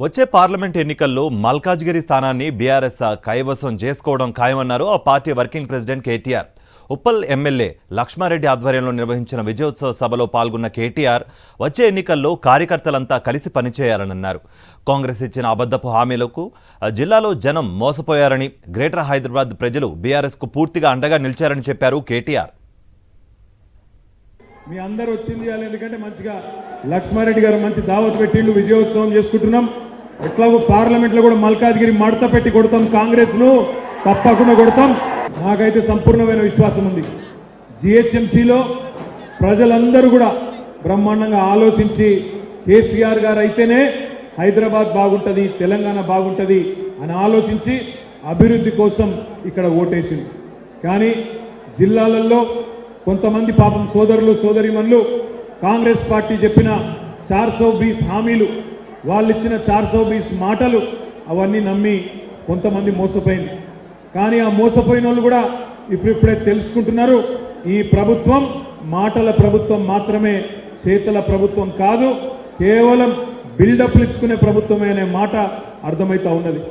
వచ్చే పార్లమెంట్ ఎన్నికల్లో మల్కాజ్గిరి స్థానాన్ని బీఆర్ఎస్ కైవసం చేసుకోవడం ఖాయమన్నారు ఆ పార్టీ working president KTR. Uppal MLA Laxma Reddy ఆధ్వర్యంలో నిర్వహించిన విజయోత్సవ సభలో పాల్గొన్న కేటీఆర్ వచ్చే ఎన్నికల్లో కార్యకర్తలంతా కలిసి పనిచేయాలన్నారు. కాంగ్రెస్ ఇచ్చిన అబద్ధపు హామీలకు జిల్లాలో జనం మోసపోయారని, గ్రేటర్ హైదరాబాద్ ప్రజలు బీఆర్ఎస్కు పూర్తిగా అండగా నిలిచారని చెప్పారు కేటీఆర్. మీ అందరూ వచ్చింది ఎందుకంటే మంచిగా లక్ష్మారెడ్డి గారు మంచి దావత్ పెట్టిండు, విజయోత్సవం చేసుకుంటున్నాం. ఎట్లాగో పార్లమెంట్లో కూడా మల్కాజ్గిరి మడత పెట్టి కొడతాం, కాంగ్రెస్ను తప్పకుండా కొడతాం. నాకైతే సంపూర్ణమైన విశ్వాసం ఉంది. జిహెచ్ఎంసీలో ప్రజలందరూ కూడా బ్రహ్మాండంగా ఆలోచించి కేసీఆర్ గారు అయితేనే హైదరాబాద్ బాగుంటుంది, తెలంగాణ బాగుంటుంది అని ఆలోచించి అభివృద్ధి కోసం ఇక్కడ ఓటేసింది. కానీ జిల్లాలలో కొంతమంది పాపం సోదరులు సోదరిమణులు కాంగ్రెస్ పార్టీ చెప్పిన 420 హామీలు, వాళ్ళు ఇచ్చిన 420 మాటలు అవన్నీ నమ్మి కొంతమంది మోసపోయింది. కానీ ఆ మోసపోయిన వాళ్ళు కూడా ఇప్పుడిప్పుడే తెలుసుకుంటున్నారు, ఈ ప్రభుత్వం మాటల ప్రభుత్వం మాత్రమే, చేతల ప్రభుత్వం కాదు, కేవలం బిల్డప్లు ఇచ్చుకునే ప్రభుత్వమే అనే మాట అర్థమవుతా ఉన్నది.